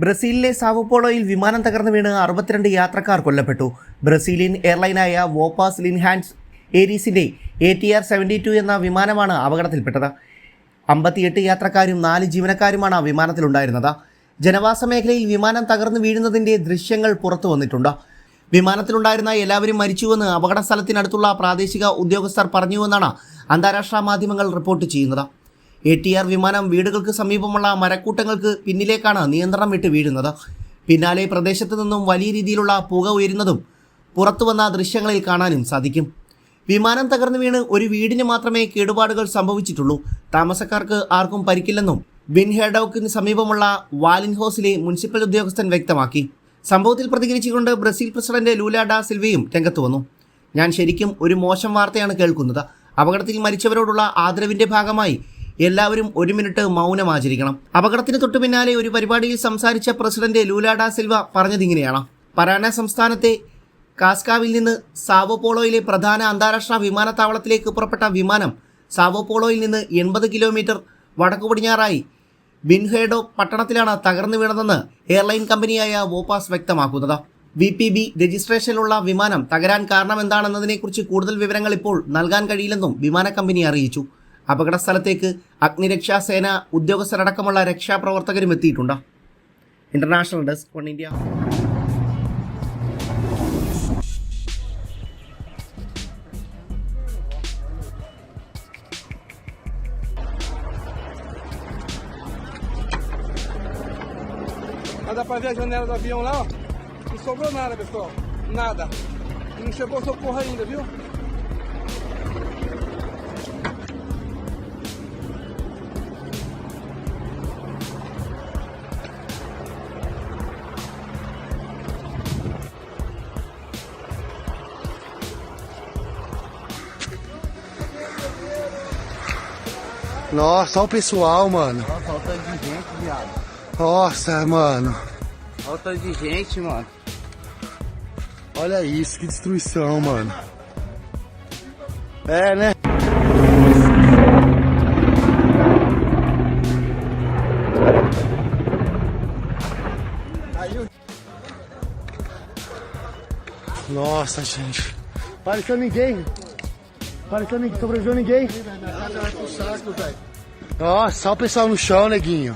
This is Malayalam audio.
ബ്രസീലിലെ സാവോപോളോയിൽ വിമാനം തകർന്നു വീണ് 62 യാത്രക്കാർ കൊല്ലപ്പെട്ടു. ബ്രസീലിയൻ എയർലൈനായ വോപ്പാസ് ലിൻഹാൻസ് ഏരീസിന്റെ ATR 72 എന്ന വിമാനമാണ് അപകടത്തിൽപ്പെട്ടത്. 58 യാത്രക്കാരും 4 ജീവനക്കാരുമാണ് വിമാനത്തിലുണ്ടായിരുന്നത്. ജനവാസ മേഖലയിൽ വിമാനം തകർന്നു വീഴുന്നതിന്റെ ദൃശ്യങ്ങൾ പുറത്തു വന്നിട്ടുണ്ട്. വിമാനത്തിലുണ്ടായിരുന്ന എല്ലാവരും മരിച്ചുവെന്ന് അപകട സ്ഥലത്തിനടുത്തുള്ള പ്രാദേശിക ഉദ്യോഗസ്ഥർ പറഞ്ഞുവെന്നാണ് അന്താരാഷ്ട്ര മാധ്യമങ്ങൾ റിപ്പോർട്ട് ചെയ്യുന്നത്. ATR വിമാനം വീടുകൾക്ക് സമീപമുള്ള മരക്കൂട്ടങ്ങൾക്ക് പിന്നിലേക്കാണ് നിയന്ത്രണം വിട്ട് വീഴുന്നത്. പിന്നാലെ പ്രദേശത്ത് നിന്നും വലിയ രീതിയിലുള്ള പുക ഉയരുന്നതും പുറത്തുവന്ന ദൃശ്യങ്ങളിൽ കാണാനും സാധിക്കും. വിമാനം തകർന്നു വീണ് ഒരു വീടിന് മാത്രമേ കേടുപാടുകൾ സംഭവിച്ചിട്ടുള്ളൂ. താമസക്കാർക്ക് ആർക്കും പരിക്കില്ലെന്നും ബിൻഹെഡോക്കിന് സമീപമുള്ള വാലിൻഹോസിലെ മുനിസിപ്പൽ ഉദ്യോഗസ്ഥൻ വ്യക്തമാക്കി. സംഭവത്തിൽ പ്രതികരിച്ചുകൊണ്ട് ബ്രസീൽ പ്രസിഡന്റ് ലൂല ഡാ സിൽവയും രംഗത്ത് വന്നു. ഞാൻ ശരിക്കും ഒരു മോശം വാർത്തയാണ് കേൾക്കുന്നത്. അപകടത്തിൽ മരിച്ചവരോടുള്ള ആദരവിന്റെ ഭാഗമായി എല്ലാവരും 1 മിനിറ്റ് മൗനം ആചരിക്കണം. അപകടത്തിന് തൊട്ടു പിന്നാലെ ഒരു പരിപാടിയിൽ സംസാരിച്ച പ്രസിഡന്റ് ലൂല ഡാ സിൽവ പറഞ്ഞതിങ്ങനെയാണ്: പരാന സംസ്ഥാനത്തെ കാസ്കാവിൽ നിന്ന് സാവോപോളോയിലെ പ്രധാന അന്താരാഷ്ട്ര വിമാനത്താവളത്തിലേക്ക് പുറപ്പെട്ട വിമാനം സാവോപോളോയിൽ നിന്ന് 80 കിലോമീറ്റർ വടക്കു പടിഞ്ഞാറായി ബിൻഹെഡോ പട്ടണത്തിലാണ് തകർന്നു വീണതെന്ന് എയർലൈൻ കമ്പനിയായ വോപ്പാസ് വ്യക്തമാക്കുന്നത്. VPB രജിസ്ട്രേഷനിലുള്ള വിമാനം തകരാൻ കാരണമെന്താണെന്നതിനെക്കുറിച്ച് കൂടുതൽ വിവരങ്ങൾ ഇപ്പോൾ നൽകാൻ കഴിയില്ലെന്നും വിമാന കമ്പനി അറിയിച്ചു. അപകട സ്ഥലത്തേക്ക് അഗ്നിരക്ഷാസേന ഉദ്യോഗസ്ഥരടക്കമുള്ള രക്ഷാപ്രവർത്തകരും എത്തിയിട്ടുണ്ട്. International desk, one India. Dá pra ver a janela do avião lá, ó. Não sobrou nada, pessoal. Nada. Não chegou socorro ainda, viu? Nossa, olha o pessoal, mano. Nossa, olha o tanto de gente, viado. Nossa, mano. Olha o tanto de gente, mano. Olha isso, que destruição, mano. É, né? Nossa, gente. Pareceu ninguém. Pareceu ninguém. Sobreviveu ninguém. Nossa, olha o pessoal no chão, neguinho.